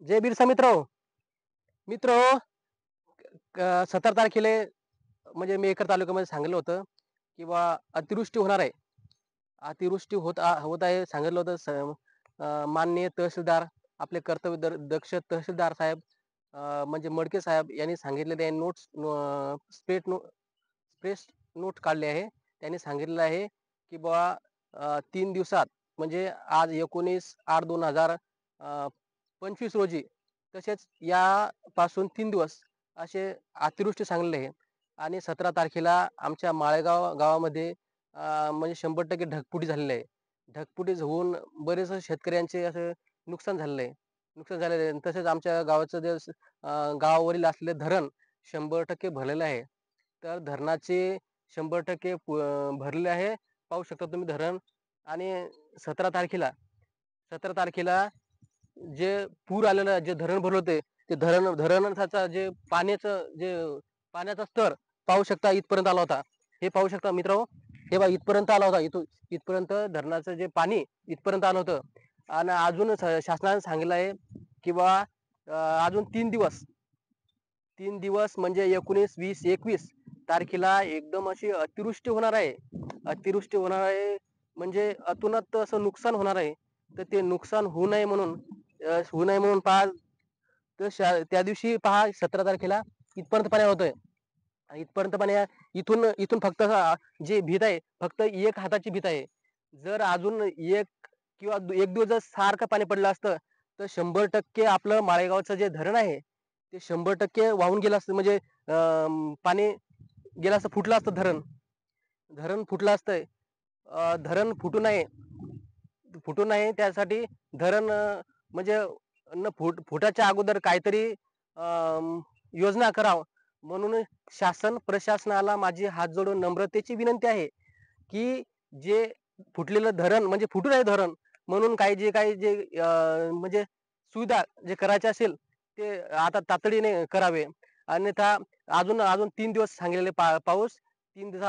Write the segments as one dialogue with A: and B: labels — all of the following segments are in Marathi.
A: जय बिरसा मित्र 17 तारखेला म्हणजे मेकर तालुक्यामध्ये सांगितलं होतं की बा अतिवृष्टी होणार आहे. अतिवृष्टी होत आहे सांगितलं होतं. माननीय तहसीलदार आपले कर्तव्य दक्ष तहसीलदार साहेब म्हणजे मडके साहेब यांनी सांगितलेले आहे. नोट्स स्प्रेस नोट काढली आहे. त्यांनी सांगितलेलं आहे की बुवा 3 दिवसात म्हणजे आज 19/8/2025 रोजी तसेच यापासून 3 दिवस असे अतिवृष्टी सांगलेली आहे. आणि 17 तारखेला आमच्या माळेगाव गावामध्ये म्हणजे 100% ढगफुटी झालेली आहे. ढगफुटी होऊन बरेच शेतकऱ्यांचे असं नुकसान झालेलं आहे. नुकसान झालेलं आहे. तसेच आमच्या गावाचं गावावरील असलेलं धरण 100% भरलेलं आहे. तर धरणाचे 100% भरले आहे. पाहू शकता तुम्ही धरण. आणि 17 तारखेला 17 तारखेला जे पूर आलेलं जे धरण भरलं होते, ते धरणाचा पाण्याचा स्तर पाहू शकता इथपर्यंत आला होता. हे पाहू शकता मित्रांनो, हे बघा इथपर्यंत आला होता. इथपर्यंत धरणाचं जे पाणी इथपर्यंत आलं होतं. आणि अजून शासनाने सांगितलं आहे की अजून 3 दिवस म्हणजे 19, 20, 21 तारखेला एकदम अशी अतिवृष्टी होणार आहे. अतिवृष्टी होणार आहे म्हणजे अतोनात असं नुकसान होणार आहे. तर ते नुकसान होऊ नये म्हणून पहा, तर त्या दिवशी पहा 17 तारखेला इथपर्यंत पाणी होतंय. इथपर्यंत पाणी इथून इथून फक्त जे भीत आहे फक्त एक हाताची भीत आहे. जर अजून एक किंवा एक दिवस जर सारखं पाणी पडलं असतं, तर 100% आपलं माळेगावचं जे धरण आहे, ते 100% वाहून गेलं असतं. म्हणजे पाणी गेलं असतं, फुटलं असतं धरण. धरण फुटलं असतंय. धरण फुटू नये त्यासाठी धरण म्हणजे फुटाच्या अगोदर काहीतरी योजना करावं म्हणून शासन प्रशासनाला माझी हात जोडून नम्रतेची विनंती आहे की जे फुटलेलं धरण म्हणजे फुटू नये धरण म्हणून काही जे म्हणजे सुविधा जे करायचे असेल ते आता तातडीने करावे. अन्यथा अजून अजून 3 दिवस सांगितलेले पाऊस 3 दिवस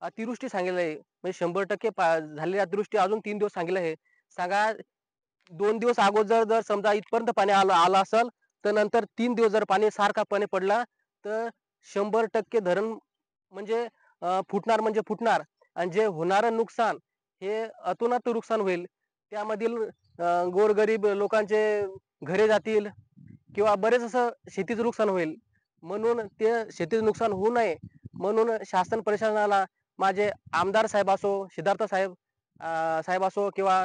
A: अतिवृष्टी सांगितलेली आहे. म्हणजे 100% झालेली अतिवृष्टी अजून 3 दिवस सांगितलं आहे. सांगा 2 दिवस अगोदर जर समजा इथपर्यंत पाणी आलं आलं असेल, तर नंतर 3 दिवस जर पाणी सारखा पाणी पडला, तर 100% धरण म्हणजे फुटणार म्हणजे फुटणार. आणि जे होणारं नुकसान हे अतोनात नुकसान होईल. त्यामधील गोरगरीब लोकांचे घरे जातील किंवा बरेच असं शेतीचं नुकसान होईल. म्हणून ते शेतीचं नुकसान होऊ नये म्हणून शासन प्रशासनाला माझे आमदार साहेब असो, सिद्धार्थ साहेब साहेब असो किंवा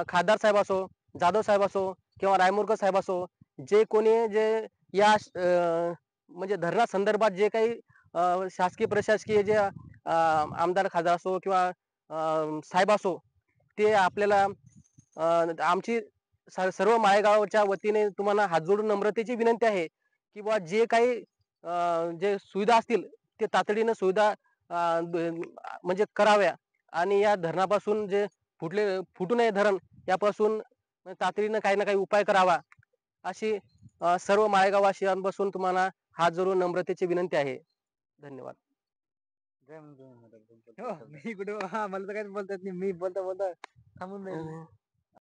A: खासदार साहेब असो, जाधव साहेब असो किंवा रायमुरकर साहेब असो, जे कोणी जे या म्हणजे धरणासंदर्भात जे काही शासकीय प्रशासकीय जे आमदार खासदार असो किंवा साहेब असो, ते आपल्याला आमची सर्व माळेगावच्या वतीने तुम्हाला हात जोडून नम्रतेची विनंती आहे की जे काही जे सुविधा असतील ते तातडीनं सुविधा म्हणजे कराव्या. आणि या धरणापासून जे फुटू नये धरण यापासून तातडीनं काही ना काही उपाय करावा अशी सर्व माळेगाववासियांपासून तुम्हाला हात जोडून नम्रतेची विनंती आहे. धन्यवाद.
B: जय जय मॅडम. हो, मी कुठे मला तर काहीच बोलता येत नाही. मी बोलता बोलता थांबून जाईल.